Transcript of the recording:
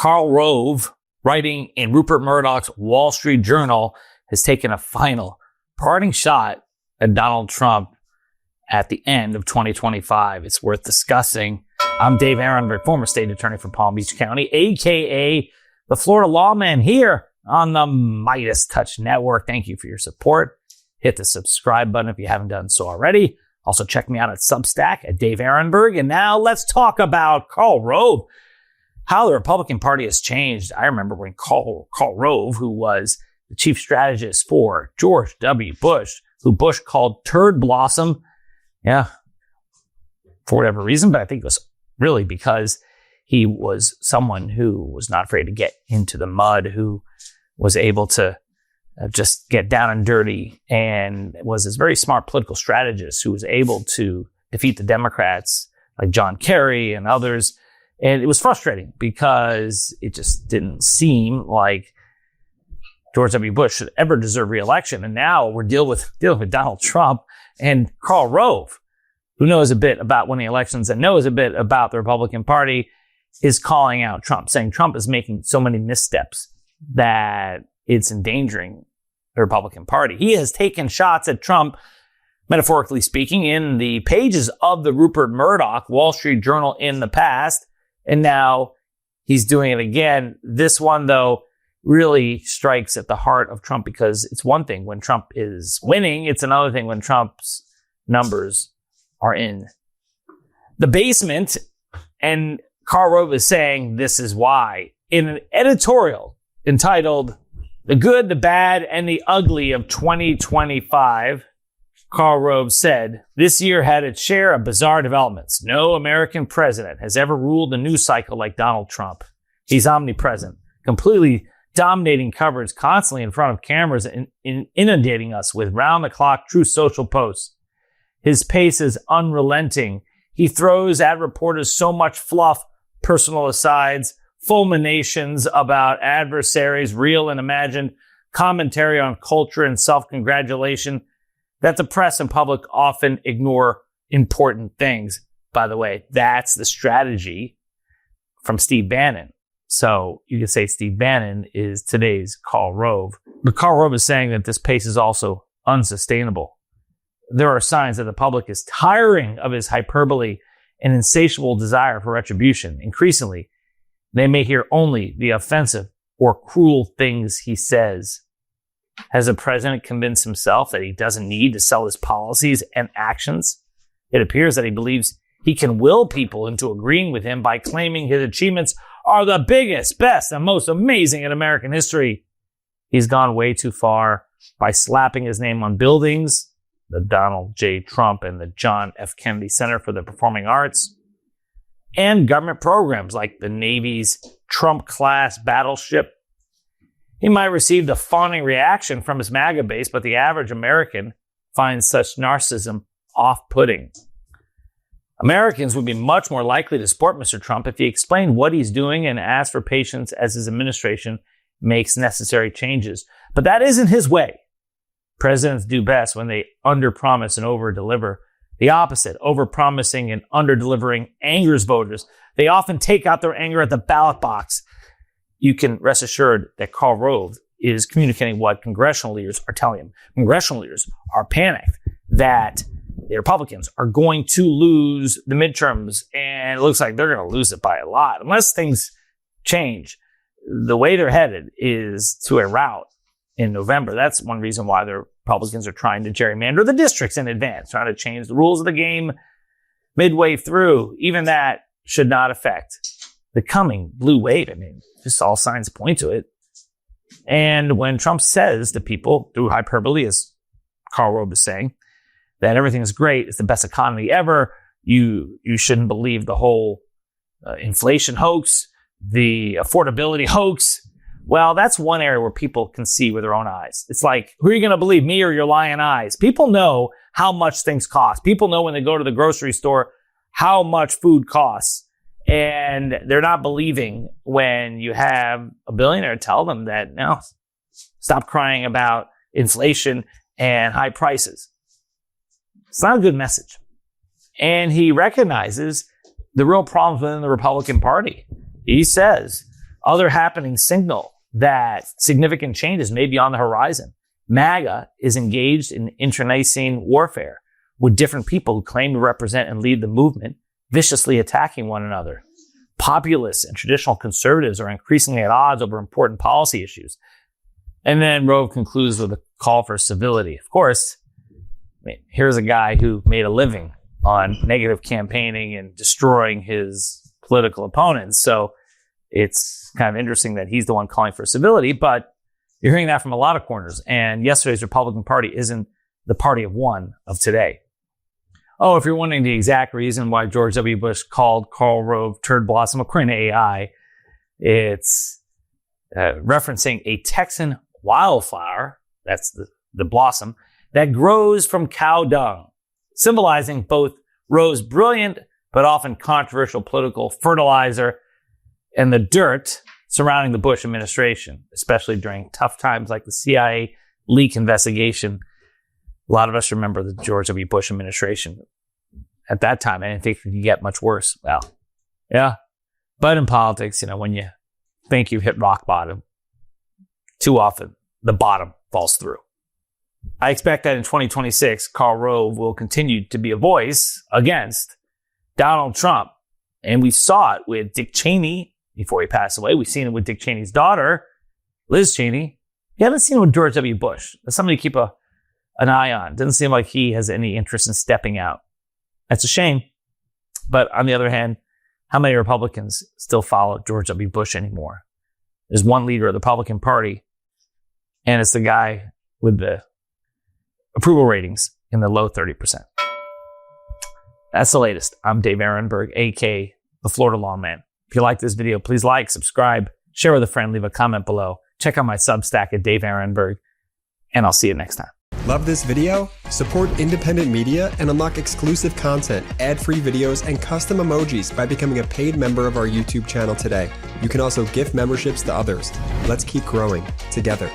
Karl Rove, writing in Rupert Murdoch's Wall Street Journal, has taken a final parting shot at Donald Trump at the end of 2025. It's worth discussing. I'm Dave Aronberg, former state attorney for Palm Beach County, a.k.a. the Florida lawman, here on the MeidasTouch network. Thank you for your support. Hit the subscribe button if you haven't done so already. Also, check me out at Substack at Dave Aronberg. And now let's talk about Karl Rove, how the Republican Party has changed. I remember when Karl Rove, who was the chief strategist for George W. Bush, who Bush called Turd Blossom. Yeah, for whatever reason, but I think it was really because he was someone who was not afraid to get into the mud, who was able to just get down and dirty, and was this very smart political strategist who was able to defeat the Democrats like John Kerry and others. And it was frustrating because it just didn't seem like George W. Bush should ever deserve re-election. And now we're dealing with Donald Trump and Karl Rove, who knows a bit about winning elections and knows a bit about the Republican Party, is calling out Trump, saying Trump is making so many missteps that it's endangering the Republican Party. He has taken shots at Trump, metaphorically speaking, in the pages of the Rupert Murdoch Wall Street Journal in the past. And now he's doing it again. This one, though, really strikes at the heart of Trump, because it's one thing when Trump is winning. It's another thing when Trump's numbers are in the basement. And Karl Rove is saying this is why. In an editorial entitled "The Good, the Bad, and the Ugly of 2025, Karl Rove said, "This year had its share of bizarre developments. No American president has ever ruled the news cycle like Donald Trump. He's omnipresent, completely dominating coverage, constantly in front of cameras and inundating us with round-the-clock true social posts. His pace is unrelenting. He throws at reporters so much fluff, personal asides, fulminations about adversaries, real and imagined, commentary on culture and self-congratulation, that the press and public often ignore important things." By the way, that's the strategy from Steve Bannon. So you could say Steve Bannon is today's Karl Rove. But Karl Rove is saying that this pace is also unsustainable. There are signs that the public is tiring of his hyperbole and insatiable desire for retribution. Increasingly, they may hear only the offensive or cruel things he says. Has the president convinced himself that he doesn't need to sell his policies and actions? It appears that he believes he can will people into agreeing with him by claiming his achievements are the biggest, best, and most amazing in American history. He's gone way too far by slapping his name on buildings, the Donald J. Trump and the John F. Kennedy Center for the Performing Arts, and government programs like the Navy's Trump-class battleship. He might receive the fawning reaction from his MAGA base, but the average American finds such narcissism off-putting. Americans would be much more likely to support Mr. Trump if he explained what he's doing and asked for patience as his administration makes necessary changes. But that isn't his way. Presidents do best when they underpromise and overdeliver. The opposite, overpromising and underdelivering, angers voters. They often take out their anger at the ballot box. You can rest assured that Karl Rove is communicating what congressional leaders are telling him. Congressional leaders are panicked that the Republicans are going to lose the midterms, and it looks like they're going to lose it by a lot. Unless things change, the way they're headed is to a rout in November. That's one reason why the Republicans are trying to gerrymander the districts in advance, trying to change the rules of the game midway through. Even that should not affect the coming blue wave. I mean, just all signs point to it. And when Trump says to people through hyperbole, as Karl Rove is saying, that everything is great, it's the best economy ever, you shouldn't believe the whole inflation hoax, the affordability hoax. Well, that's one area where people can see with their own eyes. It's like, who are you going to believe, me or your lying eyes? People know how much things cost. People know when they go to the grocery store how much food costs. And they're not believing when you have a billionaire tell them that, no, stop crying about inflation and high prices. It's not a good message. And he recognizes the real problems within the Republican Party. He says, Other happenings signal that significant changes may be on the horizon. MAGA is engaged in internecine warfare with different people who claim to represent and lead the movement, viciously attacking one another. Populists and traditional conservatives are increasingly at odds over important policy issues. And then Rove concludes with a call for civility. Of course, here's a guy who made a living on negative campaigning and destroying his political opponents. So it's kind of interesting that he's the one calling for civility, but you're hearing that from a lot of corners. And yesterday's Republican Party isn't the party of one of today. Oh, if you're wondering the exact reason why George W. Bush called Karl Rove turd blossom according to AI, it's referencing a Texan wildflower, that's the blossom, that grows from cow dung, symbolizing both Rove's brilliant but often controversial political fertilizer and the dirt surrounding the Bush administration, especially during tough times like the CIA leak investigation. A lot of us remember the George W. Bush administration. At that time, I didn't think it could get much worse. Well, yeah. But in politics, when you think you've hit rock bottom, too often the bottom falls through. I expect that in 2026, Karl Rove will continue to be a voice against Donald Trump. And we saw it with Dick Cheney before he passed away. We've seen it with Dick Cheney's daughter, Liz Cheney. You haven't seen it with George W. Bush. That's something to keep an eye on. Doesn't seem like he has any interest in stepping out. That's a shame. But on the other hand, how many Republicans still follow George W. Bush anymore? There's one leader of the Republican Party, and it's the guy with the approval ratings in the low 30%. That's the latest. I'm Dave Aronberg, a.k.a. the Florida Law Man. If you like this video, please like, subscribe, share with a friend, leave a comment below. Check out my Substack at Dave Aronberg, and I'll see you next time. Love this video? Support independent media and unlock exclusive content, ad-free videos, and custom emojis by becoming a paid member of our YouTube channel today. You can also gift memberships to others. Let's keep growing together.